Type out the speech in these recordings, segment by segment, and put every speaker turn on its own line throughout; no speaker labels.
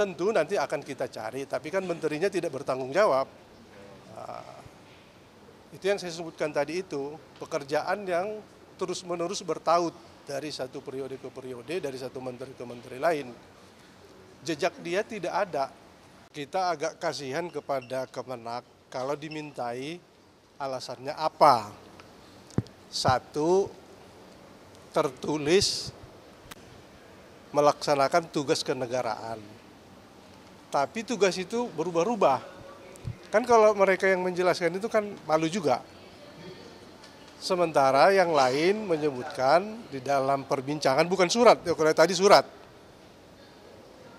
tentu nanti akan kita cari, tapi kan menterinya tidak bertanggung jawab. Itu yang saya sebutkan tadi itu, pekerjaan yang terus-menerus bertaut dari satu periode ke periode, dari satu menteri ke menteri lain. Jejak dia tidak ada. Kita agak kasihan kepada Kemenak kalau dimintai alasannya apa. Satu, tertulis melaksanakan tugas kenegaraan. Tapi tugas itu berubah-ubah. Kan kalau mereka yang menjelaskan itu kan malu juga. Sementara yang lain menyebutkan di dalam perbincangan, bukan surat, kalau tadi surat.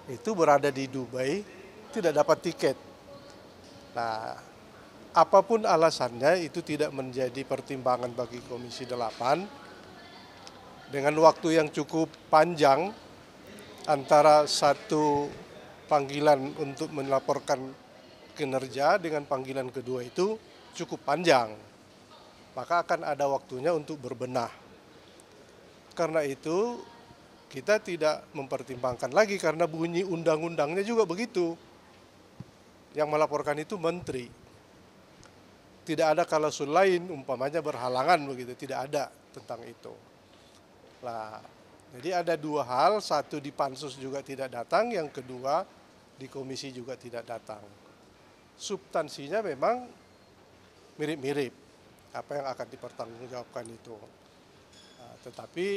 Itu berada di Dubai, tidak dapat tiket. Nah, apapun alasannya itu tidak menjadi pertimbangan bagi Komisi 8. Dengan waktu yang cukup panjang antara satu panggilan untuk melaporkan kinerja dengan panggilan kedua itu cukup panjang. Maka akan ada waktunya untuk berbenah. Karena itu kita tidak mempertimbangkan lagi karena bunyi undang-undangnya juga begitu. Yang melaporkan itu menteri. Tidak ada klausul lain, umpamanya berhalangan begitu, tidak ada tentang itu. Nah, jadi ada dua hal, satu di pansus juga tidak datang, yang kedua di komisi juga tidak datang. Substansinya memang mirip-mirip apa yang akan dipertanggungjawabkan itu. Tetapi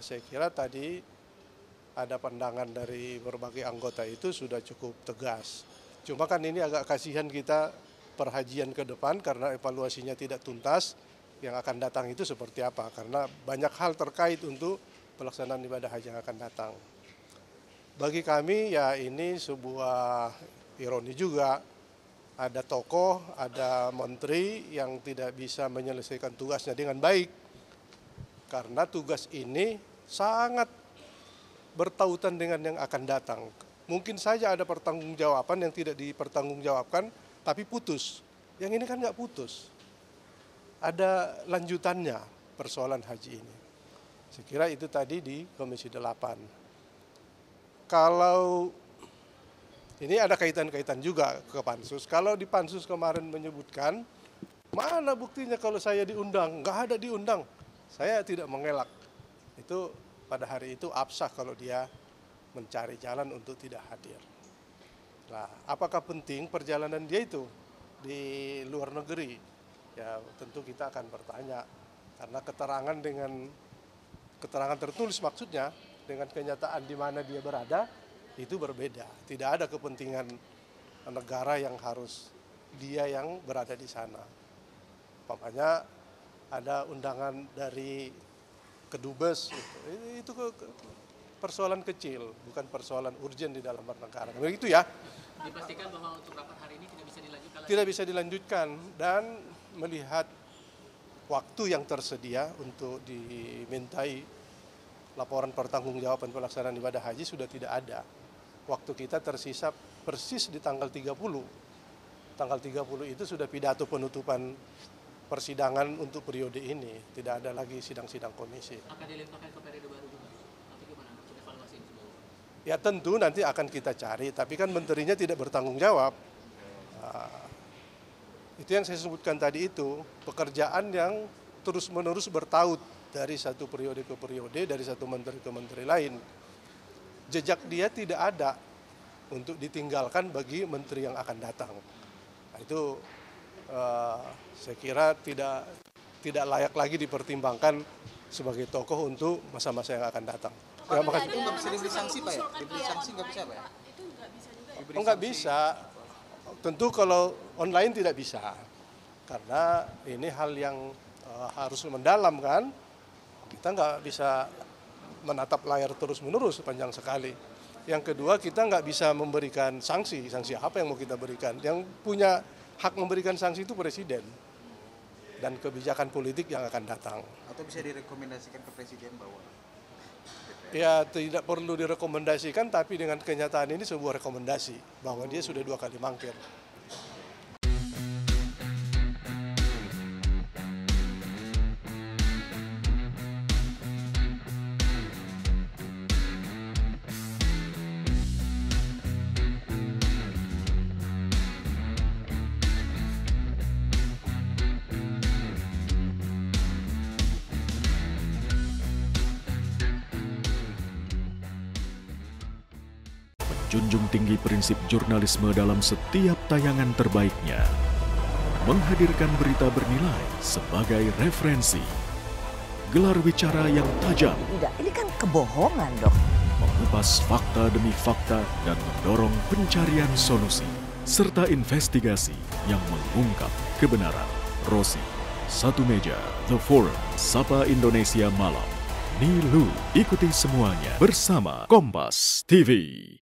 saya kira tadi ada pandangan dari berbagai anggota itu sudah cukup tegas. Cuma kan ini agak kasihan kita perhajian ke depan karena evaluasinya tidak tuntas. Yang akan datang itu seperti apa, karena banyak hal terkait untuk pelaksanaan ibadah haji yang akan datang. Bagi kami ya ini sebuah ironi juga, ada tokoh, ada menteri yang tidak bisa menyelesaikan tugasnya dengan baik, karena tugas ini sangat bertautan dengan yang akan datang. Mungkin saja ada pertanggungjawaban yang tidak dipertanggungjawabkan, tapi putus. Yang ini kan nggak putus. Ada lanjutannya persoalan haji ini. Saya kira itu tadi di Komisi 8. Kalau ini ada kaitan-kaitan juga ke pansus. Kalau di pansus kemarin menyebutkan, mana buktinya kalau saya diundang? Nggak ada diundang. Saya tidak mengelak. Itu pada hari itu absah kalau dia mencari jalan untuk tidak hadir. Nah, apakah penting perjalanan dia itu di luar negeri? Ya tentu kita akan bertanya, karena keterangan tertulis maksudnya dengan kenyataan di mana dia berada itu berbeda. Tidak ada kepentingan negara yang harus dia yang berada di sana. Umpamanya ada undangan dari Kedubes, itu persoalan kecil, bukan persoalan urgen di dalam bernegara. Begitu ya.
Dipastikan bahwa untuk rapat hari ini tidak bisa dilanjutkan.
Tidak bisa dilanjutkan, dan melihat waktu yang tersedia untuk dimintai laporan pertanggungjawaban pelaksanaan ibadah haji sudah tidak ada. Waktu kita tersisa persis di tanggal 30. Tanggal 30 itu sudah pidato penutupan persidangan untuk periode ini. Tidak ada lagi sidang-sidang komisi.
Akan dilimpahkan ke periode baru juga? Atau gimana untuk evaluasi ini?
Ya tentu nanti akan kita cari, tapi kan menterinya tidak bertanggung jawab. Itu yang saya sebutkan tadi itu, pekerjaan yang terus-menerus bertaut dari satu periode ke periode, dari satu menteri ke menteri lain. Jejak dia tidak ada untuk ditinggalkan bagi menteri yang akan datang. Nah, itu saya kira tidak layak lagi dipertimbangkan sebagai tokoh untuk masa-masa yang akan datang.
Pak, itu nggak bisa diberi sanksi Pak ya? Diberi sanksi nggak bisa Pak ya?
Itu nggak bisa juga ya?
Oh, nggak bisa. Tentu kalau online tidak bisa. Karena ini hal yang harus mendalam kan. Kita nggak bisa menatap layar terus-menerus panjang sekali. Yang kedua, kita nggak bisa memberikan sanksi. Sanksi apa yang mau kita berikan? Yang punya hak memberikan sanksi itu presiden. Dan kebijakan politik yang akan datang.
Atau bisa direkomendasikan ke presiden bahwa?
Ya tidak perlu direkomendasikan, tapi dengan kenyataan ini sebuah rekomendasi bahwa dia sudah 2 kali mangkir.
menjunjung tinggi prinsip jurnalisme dalam setiap tayangan terbaiknya, menghadirkan berita bernilai sebagai referensi, gelar bicara yang tajam,
Tidak, ini kan kebohongan dok.
mengupas fakta demi fakta dan mendorong pencarian solusi, serta investigasi yang mengungkap kebenaran. Rosi, Satu Meja, The Forum, Sapa Indonesia Malam, Nilu, ikuti semuanya bersama Kompas TV.